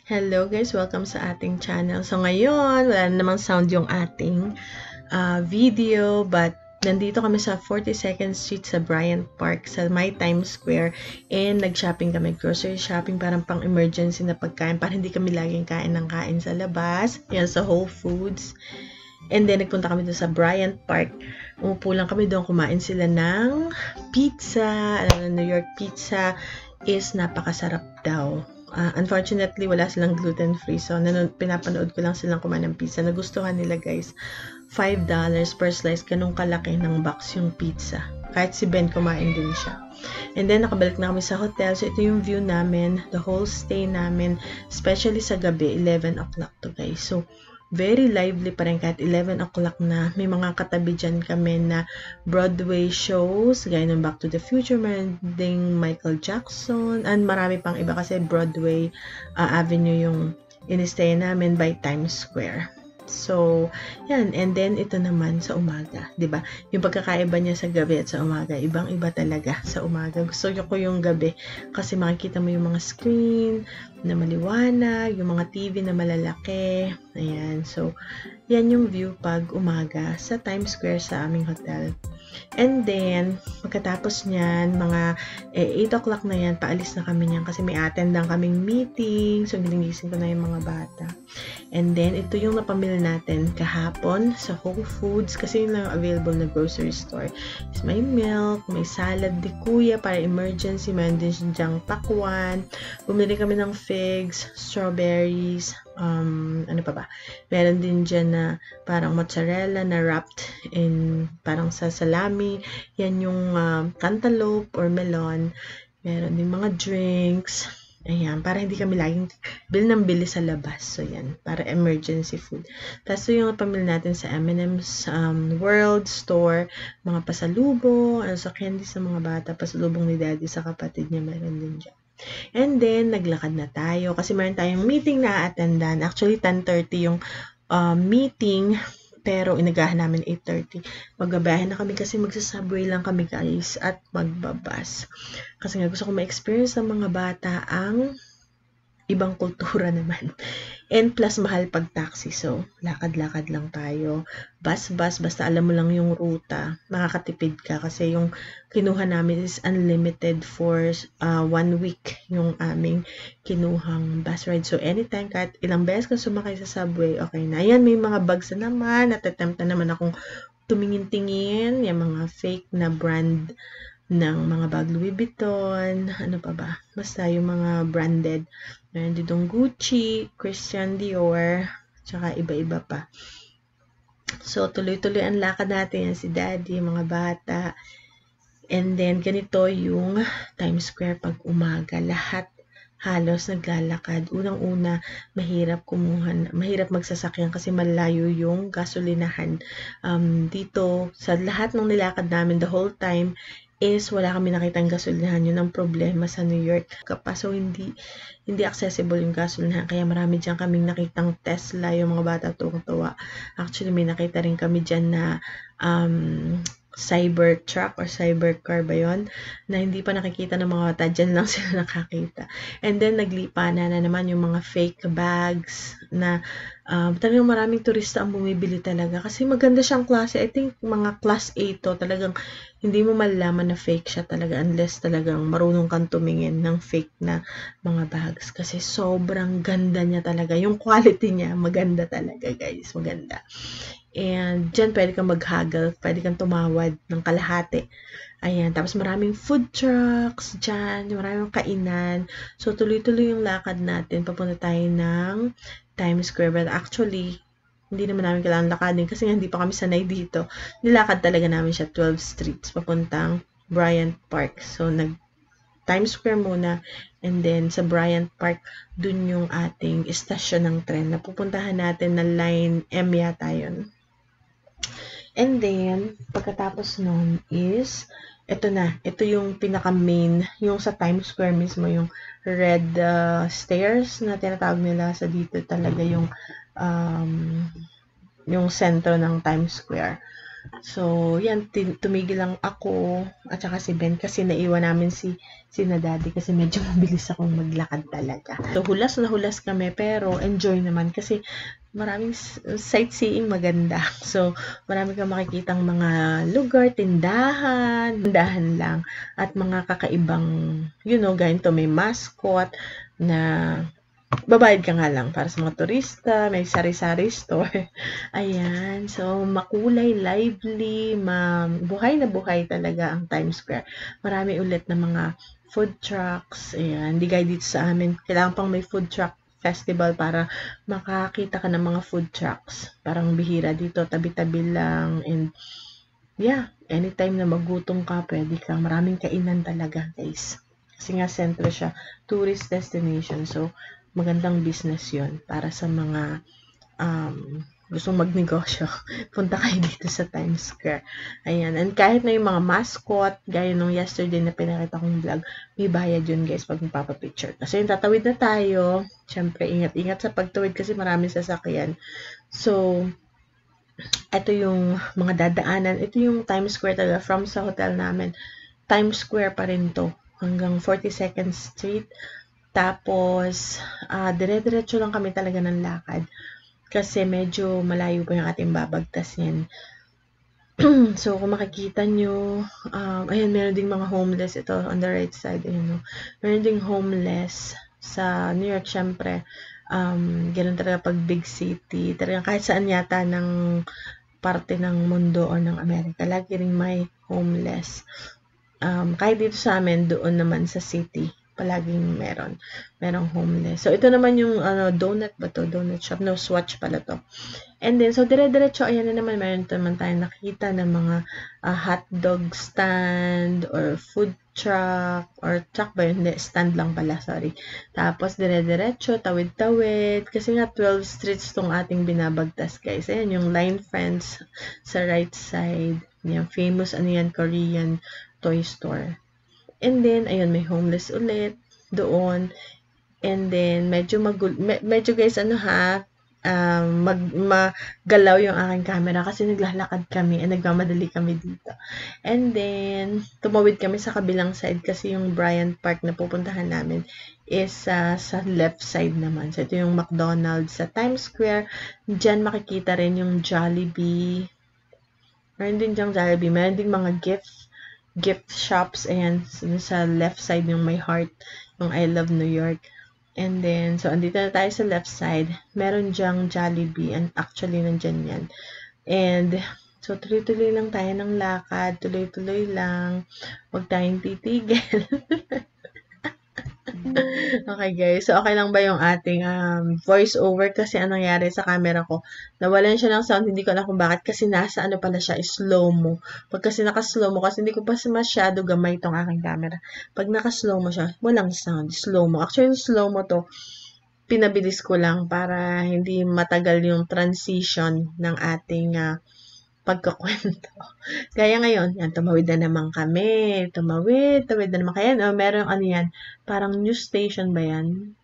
Hello guys, welcome sa ating channel. So ngayon, wala na namang sound yung ating video, but nandito kami sa 42nd Street sa Bryant Park sa My Times Square, and nag-shopping kami, grocery shopping, parang pang emergency na pagkain para hindi kami laging kain ng kain sa labas. Yan, sa Whole Foods. And then nagpunta kami doon sa Bryant Park. Umupo lang kami doon, kumain sila ng pizza. Alam na, New York pizza is napakasarap daw. Unfortunately, wala silang gluten-free. So, pinapanood ko lang silang kumain ng pizza. Nagustuhan nila, guys. $5 per slice. Ganun kalaki ng box yung pizza. Kahit si Ben kumain din siya. And then, nakabalik na kami sa hotel. So, ito yung view namin. The whole stay namin. Especially sa gabi. 11 o'clock to, guys. So, very lively pa rin kahit 11 o'clock na. May mga katabi dyan kami na Broadway shows, gaya ng Back to the Future, meron ding Michael Jackson, and marami pang iba kasi Broadway Avenue yung in-stay namin by Times Square. So, yan. And then, ito naman sa umaga. 'Di ba? Yung pagkakaiba niya sa gabi at sa umaga. Ibang-iba talaga sa umaga. Gusto ko yung gabi kasi makikita mo yung mga screen na maliwanag, yung mga TV na malalaki. Ayan. So, yan yung view pag umaga sa Times Square sa aming hotel. And then, pagkatapos niyan, mga 8 o'clock na yan, paalis na kami niyan kasi may attend lang kaming meeting. So, gilingising ko na yung mga bata. And then, ito yung napamili natin kahapon sa Whole Foods kasi yun lang available na grocery store. Is may milk, may salad di kuya para emergency, mayroon din siyang pakwan. Bumili kami ng figs, strawberries, ano pa ba? Meron din dyan na parang mozzarella na wrapped in parang sa salami. Yan yung cantaloupe or melon. Meron din mga drinks. Ayan, para hindi kami laging bil ng bili sa labas. So, yan, para emergency food. Tapos, yung pamili natin sa M&M's World Store, mga pasalubong, sa candy sa mga bata, pasalubong ni daddy sa kapatid niya, meron din dyan. And then, naglakad na tayo kasi meron tayong meeting na attendan. Actually, 10:30 yung meeting, pero inagahan namin 8:30. Magbabayan na kami kasi magsasubway lang kami, guys, at magbabas. Kasi nga gusto ko ma-experience ng mga bata ang ibang kultura naman. And plus, mahal pag taxi. So, lakad-lakad lang tayo. Bus, basta alam mo lang yung ruta. Makakatipid ka kasi yung kinuha namin is unlimited for 1 week yung aming kinuhang bus ride. So, anytime, kahit ilang beses ka sumakay sa subway, okay na. Ayan, may mga bags na naman. Natatempt na naman akong tumingin-tingin. Yung mga fake na brand ng mga bag, Louis Vuitton, ano pa ba? Basta yung mga branded. Meron ditong Gucci, Christian Dior, tsaka iba-iba pa. So, tuloy-tuloy ang lakad natin. Yan si Daddy, mga bata. And then, ganito yung Times Square pag umaga. Lahat halos naglalakad. Unang-una, mahirap magsasakyan kasi malayo yung gasolinahan. Dito, sa lahat ng nilakad namin the whole time, is wala kami nakitang gasolinahan. Yun ang problema sa New York. So, hindi accessible yung gasolinahan. Kaya marami dyan kaming nakitang Tesla, yung mga bata tuwang-tuwa. Actually, may nakita rin kami dyan na Cybertruck or Cybercar ba yun, na hindi pa nakikita ng mga bata. Dyan lang sila nakakita. And then, naglipa na naman yung mga fake bags na talagang maraming turista ang bumibili talaga. Kasi maganda siyang klase. I think mga class A to. Talagang hindi mo malalaman na fake siya talaga unless talagang marunong kang tumingin ng fake na mga bags. Kasi sobrang ganda niya talaga. Yung quality niya, maganda talaga, guys. Maganda. And dyan, pwede kang mag-haggle. Pwede kang tumawad ng kalahati. Ayan. Tapos maraming food trucks dyan. Maraming kainan. So, tuloy-tuloy yung lakad natin. Papunta tayo ng Times Square. But actually, hindi naman namin kailangan lakadin kasi hindi pa kami sanay dito. Nilakad talaga namin siya 12 streets papuntang Bryant Park. So, Times Square muna, and then sa Bryant Park, dun yung ating istasyon ng tren na pupuntahan natin na Line M yata yun. And then, pagkatapos nun is, ito yung pinaka-main, yung sa Times Square mismo, yung red stairs na tinatawag nila sa dito talaga yung sentro ng Times Square. So, yan, tumigil lang ako at saka si Ben kasi naiwan namin si na daddy kasi medyo mabilis akong maglakad talaga. So, hulas na hulas kami pero enjoy naman kasi maraming sightseeing maganda. So, marami kang makikitang mga lugar, tindahan lang at mga kakaibang, ganito, may mascot na babayad ka nga lang para sa mga turista, may sari-sari store. Ayan. So, makulay, lively, buhay na buhay talaga ang Times Square. Marami ulit na mga food trucks. Ayan. Hindi gaya dito sa amin. Kailangan pang may food truck festival para makakita ka ng mga food trucks. Parang bihira dito, tabi-tabi lang. And yeah, anytime na magutom ka, pwede ka. Maraming kainan talaga, guys. Kasi nga, sentro siya. Tourist destination. So, magandang business yon para sa mga gustong magnegosyo. Punta kayo dito sa Times Square. Ayan. And kahit na yung mga mascot, gaya nung yesterday na pinakita kong vlog, may bayad yun, guys, pag magpapapicture. Kasi yung tatawid na tayo, syempre, ingat-ingat sa pagtawid kasi maraming sasakyan. So, ito yung mga dadaanan. Ito yung Times Square talaga. From sa hotel namin, Times Square pa rin to. Hanggang 42nd Street. Tapos, dire-diretso lang kami talaga ng lakad. Kasi medyo malayo pa yung ating babagtasin. So, kung makikita nyo, ayan, meron ding mga homeless. Ito, on the right side, ayan, no? Meron ding homeless sa New York, syempre. Ganun talaga pag big city. Talagang kahit saan yata ng parte ng mundo o ng Amerika, lagi rin may homeless. Kahit dito sa amin, doon naman sa city, palaging merong homeless. So, ito naman yung, donut ba to? Donut shop. No, Swatch pala to. And then, so, dire-diretso, ayan na naman, meron naman tayong nakikita ng mga hotdog stand or food truck, or truck ba yun? Hindi, stand lang pala, sorry. Tapos, dire-diretso, tawid-tawid, kasi nga 12 streets tong ating binabagtas, guys. Ayan, yung Line Friends sa right side. Yan, famous, Korean toy store. And then, ayun, may homeless ulit doon. And then, medyo guys, magalaw yung aking camera kasi naglalakad kami and nagmamadali kami dito. And then, tumawid kami sa kabilang side kasi yung Bryant Park na pupuntahan namin is sa left side naman. So, ito yung McDonald's sa Times Square. Diyan makikita rin yung Jollibee. Meron din diyang Jollibee. Meron din mga gift shops, ayan, sa left side yung may heart, yung I Love New York. And then, so, andito na tayo sa left side. Meron dyang Jollibee, and actually, nandyan yan. And, so, tuloy-tuloy lang tayo ng lakad, tuloy-tuloy lang, huwag tayong titigil. Okay, guys. So, okay lang ba yung ating voice over? Kasi anong nangyari sa camera ko? Nawalan siya ng sound. Hindi ko alam kung bakit. Kasi nasa pala siya, slow-mo. Pag kasi naka-slow-mo, kasi hindi ko pa masyado gamay itong aking camera. Pag naka-slow-mo siya, walang sound. Slow-mo. Actually, yung slow-mo to, pinabilis ko lang para hindi matagal yung transition ng ating pagkakwento. Kaya ngayon, yan, tumawid na naman kami. Tawid na naman. Kaya, meron yan, parang news station ba yan?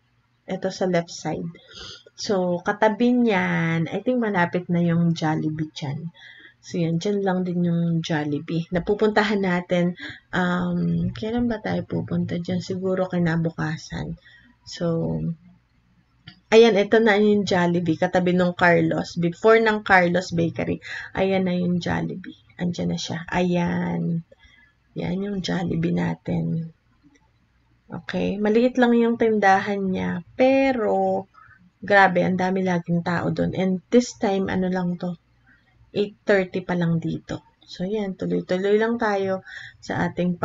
Ito sa left side. So, katabi niyan, I think malapit na yung Jollibee dyan. So, yan, dyan lang din yung Jollibee. Napupuntahan natin, kailan ba tayo pupunta dyan? Siguro kinabukasan. So, ayan, ito na yung Jollibee, katabi ng Carlos. Before ng Carlos Bakery, ayan na yung Jollibee. Andyan na siya. Ayan. Yan yung Jollibee natin. Okay. Maliit lang yung tindahan niya. Pero, grabe, ang dami laging tao doon. And this time, lang to? 8:30 pa lang dito. So, yan. Tuloy-tuloy lang tayo sa ating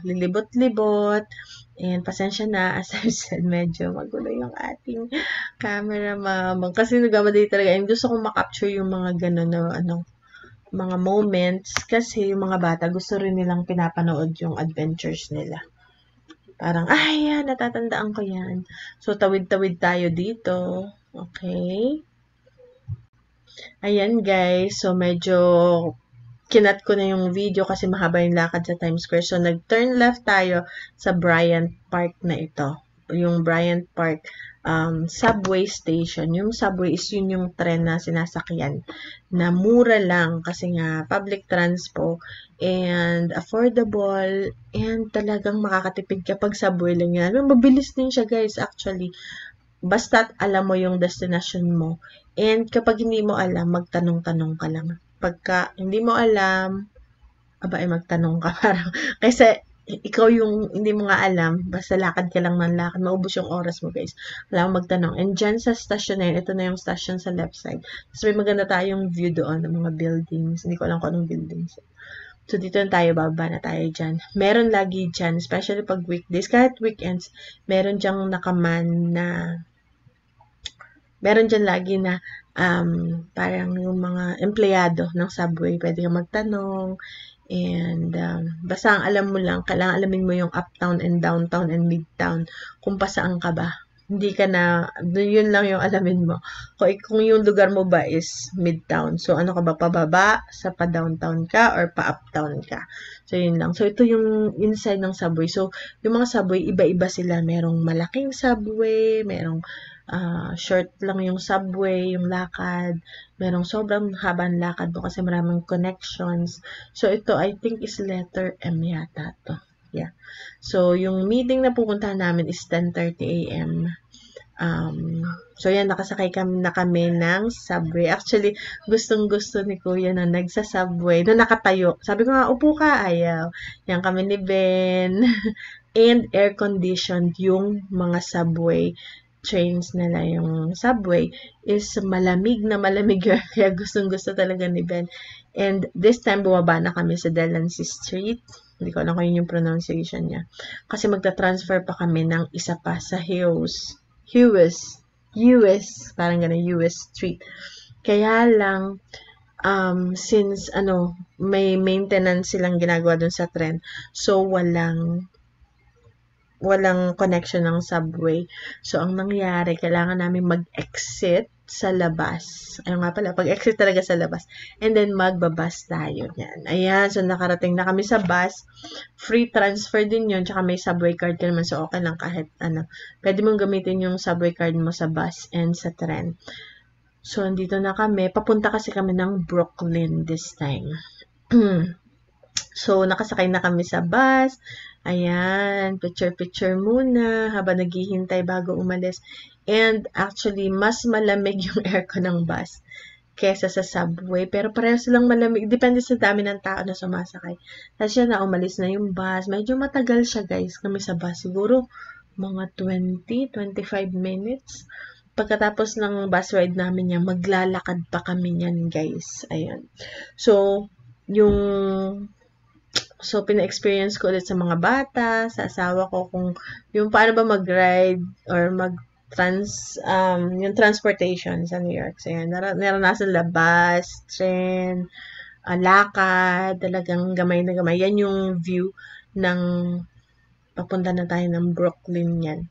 lilibot-libot. And pasensya na, as I said, medyo magulo yung ating camera, ma'am. Kasi nagmamadali talaga. And gusto kong makapture yung mga gano'n na, mga moments. Kasi yung mga bata, gusto rin nilang pinapanood yung adventures nila. Parang, yan, natatandaan ko yan. So, tawid-tawid tayo dito. Okay. Ayan, guys. So, medyo kinat ko na yung video kasi mahaba yung lakad sa Times Square. So, nag-turn left tayo sa Bryant Park na ito. Yung Bryant Park subway station. Yung subway is yun yung tren na sinasakyan na mura lang kasi nga public transpo and affordable and talagang makakatipid kapag subway lang yan. Mabilis din siya guys actually. Basta't alam mo yung destination mo. And kapag hindi mo alam, magtanong-tanong ka lang. Pagka hindi mo alam, magtanong ka parang. Kasi ikaw yung hindi mo nga alam, basta lakad ka lang ng lakad, maubos yung oras mo guys. Wala kang magtanong. And dyan sa station na yun, ito na yung station sa left side. Tapos may maganda tayong view doon ng mga buildings. Hindi ko alam kung anong buildings. So, dito na tayo, baba na tayo dyan. Meron lagi dyan, especially pag weekdays, kahit weekends, meron dyang nakaman na meron dyan lagi na parang yung mga empleyado ng subway, pwede kang magtanong. And basta ang alam mo lang, kailangan alamin mo yung uptown and downtown and midtown kung pasaan ka ba. Hindi ka na, yun lang yung alamin mo. Kung yung lugar mo ba is midtown. So, ano ka ba, pababa, sa pa-downtown ka, or pa-uptown ka. So, yun lang. So, ito yung inside ng subway. So, yung mga subway, iba-iba sila. Merong malaking subway, merong short lang yung subway, yung lakad. Merong sobrang habang lakad mo kasi maraming connections. So, ito, I think is letter M yata to. Yeah. So, yung meeting na pupuntahan namin is 10:30 a.m. So, yan, nakasakay na kami ng subway. Actually, gustong-gusto ni Kuya na nagsa-subway, na nakatayo. Sabi ko nga, upo ka, ayaw. Yan kami ni Ben. And air-conditioned yung mga subway trains nila. Yung subway is malamig na malamig yun. Kaya gustong-gusto talaga ni Ben. And this time, bumaba na kami sa Delancey Street. Hindi ko alam kung yun yung pronunciation niya. Kasi magta-transfer pa kami ng isa pa sa Hughes. Parang ganun, US Street. Kaya lang, since, may maintenance silang ginagawa dun sa tren, so walang connection ng subway. So, ang nangyari, kailangan namin mag-exit sa labas. Ayun nga pala, pag-exit talaga sa labas. And then, magbabas tayo. Yan. Ayan, so nakarating na kami sa bus. Free transfer din yun. Tsaka may subway card ka naman. So, okay lang kahit Pwede mong gamitin yung subway card mo sa bus and sa tren. So, andito na kami. Papunta kasi kami ng Brooklyn this time. So, nakasakay na kami sa bus. Ayan, picture-picture muna habang naghihintay bago umalis. And actually, mas malamig yung aircon ng bus kesa sa subway. Pero parehas lang malamig. Depende sa dami ng tao na sumasakay. Tapos yan na, umalis na yung bus. Medyo matagal siya guys kami sa bus. Siguro mga 20-25 minutes. Pagkatapos ng bus ride namin yan, maglalakad pa kami yan guys. Ayan. So, pina-experience ko ulit sa mga bata, sa asawa ko, kung yung paano ba mag-ride or yung transportation sa New York. So, yan, naranasan labas, train, lakad, talagang gamay na gamay. Yan yung view ng papunta na tayo ng Brooklyn yan.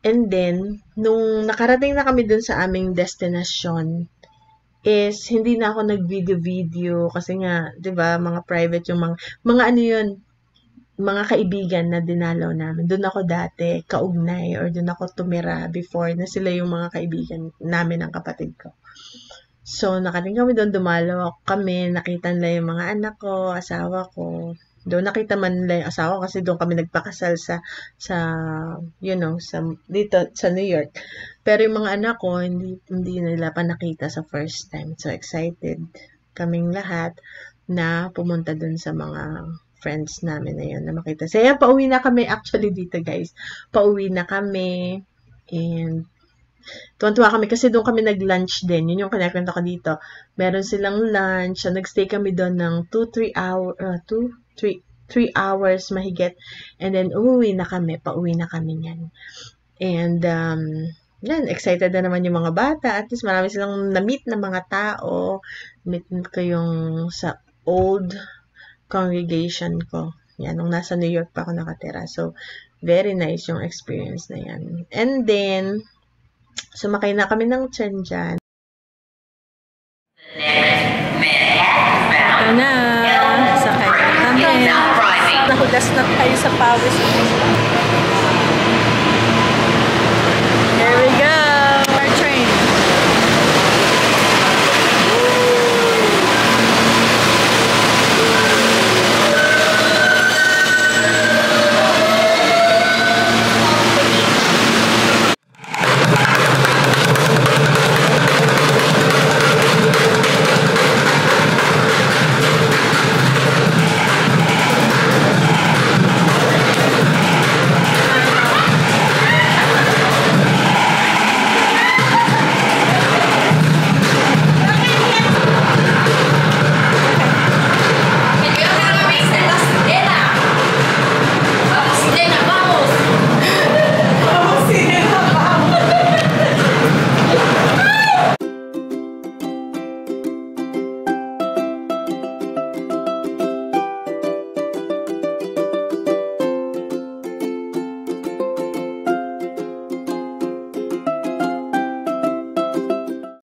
And then, nung nakarating na kami dun sa aming destination, is hindi na ako nag-video kasi nga, 'di ba, mga private yung mga ano yun, mga kaibigan na dinalaw namin. Doon ako dati kaugnay or doon ako tumira before na sila yung mga kaibigan namin ng kapatid ko. So, nakarating kami doon, dumalaw kami, nakita nila yung mga anak ko, asawa ko. Doon nakita man nila yung asawa kasi doon kami nagpakasal sa dito sa New York. Pero yung mga anak ko, hindi nila pa nakita sa first time. So, excited kaming lahat na pumunta doon sa mga friends namin na yun na makita. So, yan, pauwi na kami actually dito guys. Pauwi na kami and tuwan-tuwa kami kasi doon kami nag-lunch din. Yun yung kinakwento ko dito. Meron silang lunch. So, nag-stay kami doon ng 3 hours mahigit. And then, pauwi na kami yan. And, yan, excited na naman yung mga bata. At least marami silang na-meet na mga tao. Meet ko yung sa old congregation ko. Yan, nung nasa New York pa ako nakatira. So, very nice yung experience na yan. And then, sumakay na kami ng tren dyan. Ito na, sakay na kami. Nahulas na tayo sa pawis.